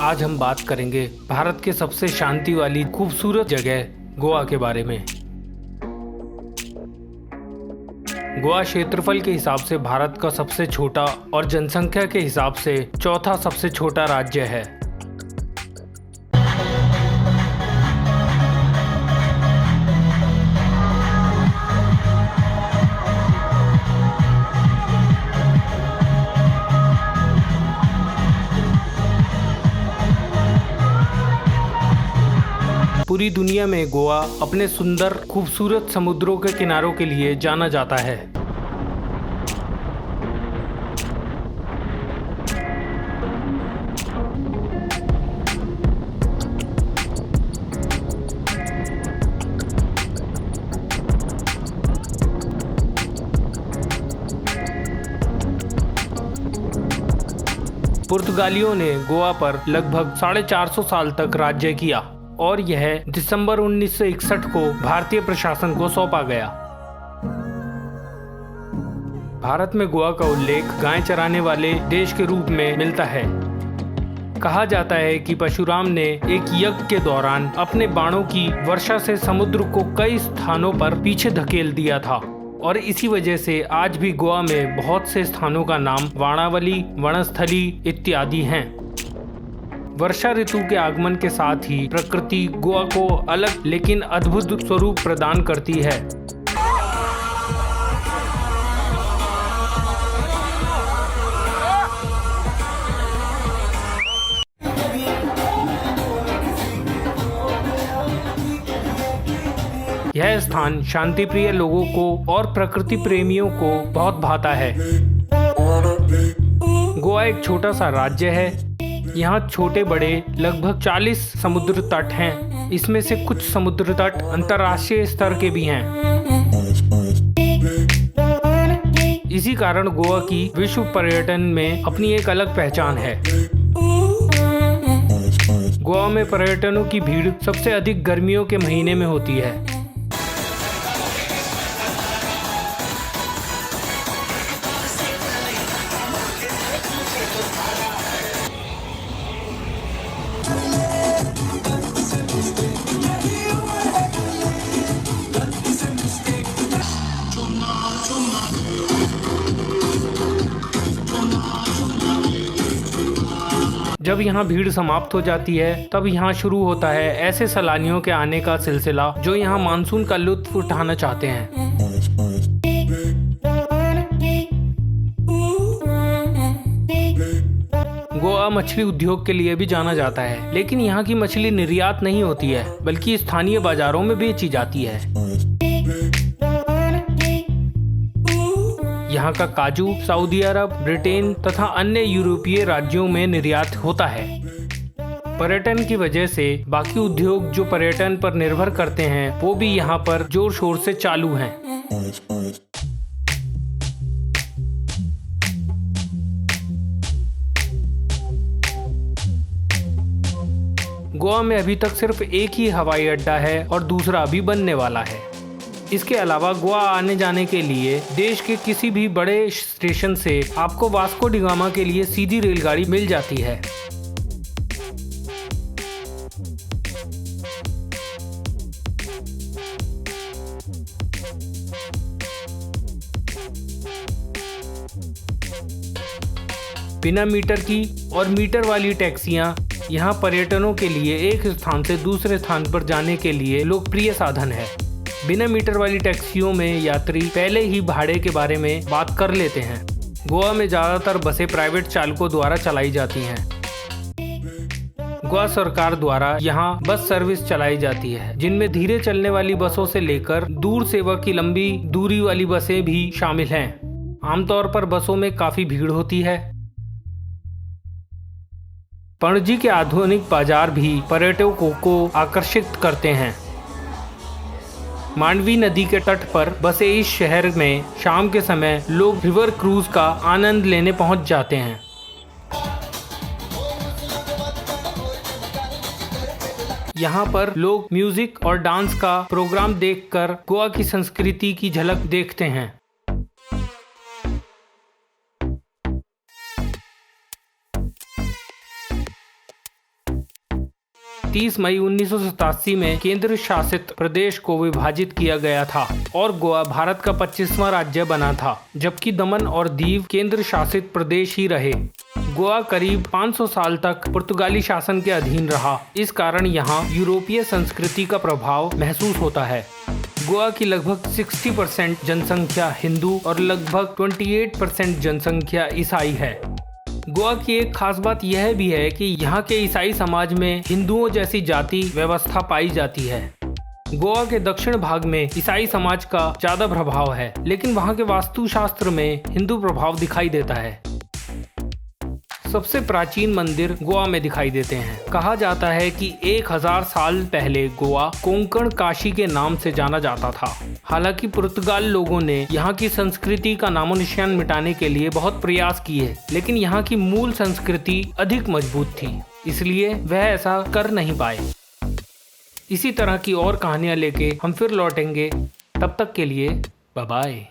आज हम बात करेंगे भारत के सबसे शांति वाली खूबसूरत जगह गोवा के बारे में। गोवा क्षेत्रफल के हिसाब से भारत का सबसे छोटा और जनसंख्या के हिसाब से चौथा सबसे छोटा राज्य है। पूरी दुनिया में गोवा अपने सुंदर खूबसूरत समुद्रों के किनारों के लिए जाना जाता है। पुर्तगालियों ने गोवा पर लगभग 450 साल तक राज्य किया और यह दिसंबर 1961 को भारतीय प्रशासन को सौंपा गया। भारत में गोवा का उल्लेख गाय चराने वाले देश के रूप में मिलता है। कहा जाता है कि परशुराम ने एक यज्ञ के दौरान अपने बाणों की वर्षा से समुद्र को कई स्थानों पर पीछे धकेल दिया था और इसी वजह से आज भी गोवा में बहुत से स्थानों का नाम वाणावली, वनस्थली इत्यादि हैं। वर्षा ऋतु के आगमन के साथ ही प्रकृति गोवा को अलग लेकिन अद्भुत स्वरूप प्रदान करती है। यह स्थान शांति प्रिय लोगों को और प्रकृति प्रेमियों को बहुत भाता है। गोवा एक छोटा सा राज्य है। यहाँ छोटे बड़े लगभग 40 समुद्र तट हैं। इसमें से कुछ समुद्र तट अंतर्राष्ट्रीय स्तर के भी हैं। इसी कारण गोवा की विश्व पर्यटन में अपनी एक अलग पहचान है। गोवा में पर्यटकों की भीड़ सबसे अधिक गर्मियों के महीने में होती है। जब यहाँ भीड़ समाप्त हो जाती है तब यहाँ शुरू होता है ऐसे सैलानियों के आने का सिलसिला जो यहाँ मानसून का लुत्फ उठाना चाहते हैं। गोवा मछली उद्योग के लिए भी जाना जाता है, लेकिन यहाँ की मछली निर्यात नहीं होती है बल्कि स्थानीय बाजारों में बेची जाती है। यहाँ का काजू सऊदी अरब, ब्रिटेन तथा अन्य यूरोपीय राज्यों में निर्यात होता है। पर्यटन की वजह से बाकी उद्योग जो पर्यटन पर निर्भर करते हैं वो भी यहाँ पर जोर शोर से चालू हैं। गोवा में अभी तक सिर्फ एक ही हवाई अड्डा है और दूसरा अभी बनने वाला है। इसके अलावा गोवा आने जाने के लिए देश के किसी भी बड़े स्टेशन से आपको वास्को डी गामा के लिए सीधी रेलगाड़ी मिल जाती है। बिना मीटर की और मीटर वाली टैक्सियां यहाँ पर्यटकों के लिए एक स्थान से दूसरे स्थान पर जाने के लिए लोकप्रिय साधन है। बिना मीटर वाली टैक्सियों में यात्री पहले ही भाड़े के बारे में बात कर लेते हैं। गोवा में ज्यादातर बसें प्राइवेट चालकों द्वारा चलाई जाती हैं। गोवा सरकार द्वारा यहाँ बस सर्विस चलाई जाती है, जिनमें धीरे चलने वाली बसों से लेकर दूर सेवा की लंबी दूरी वाली बसें भी शामिल हैं। आमतौर पर बसों में काफी भीड़ होती है। पणजी के आधुनिक बाजार भी पर्यटकों को आकर्षित करते हैं। मांडवी नदी के तट पर बसे इस शहर में शाम के समय लोग रिवर क्रूज का आनंद लेने पहुंच जाते हैं। यहाँ पर लोग म्यूजिक और डांस का प्रोग्राम देखकर गोवा की संस्कृति की झलक देखते हैं। 30 मई 1987 में केंद्र शासित प्रदेश को विभाजित किया गया था और गोवा भारत का 25वां राज्य बना था, जबकि दमन और दीव केंद्र शासित प्रदेश ही रहे। गोवा करीब 500 साल तक पुर्तगाली शासन के अधीन रहा। इस कारण यहाँ यूरोपीय संस्कृति का प्रभाव महसूस होता है। गोवा की लगभग 60% जनसंख्या हिंदू और लगभग 28% जनसंख्या ईसाई है। गोवा की एक खास बात यह भी है कि यहाँ के ईसाई समाज में हिंदुओं जैसी जाति व्यवस्था पाई जाती है। गोवा के दक्षिण भाग में ईसाई समाज का ज्यादा प्रभाव है, लेकिन वहाँ के वास्तुशास्त्र में हिंदू प्रभाव दिखाई देता है। सबसे प्राचीन मंदिर गोवा में दिखाई देते हैं। कहा जाता है कि 1000 साल पहले गोवा कोंकण काशी के नाम से जाना जाता था। हालांकि पुर्तगाल लोगों ने यहाँ की संस्कृति का नामो निशान मिटाने के लिए बहुत प्रयास किए, लेकिन यहाँ की मूल संस्कृति अधिक मजबूत थी, इसलिए वह ऐसा कर नहीं पाए। इसी तरह की और कहानियां लेके हम फिर लौटेंगे। तब तक के लिए बाय बाय।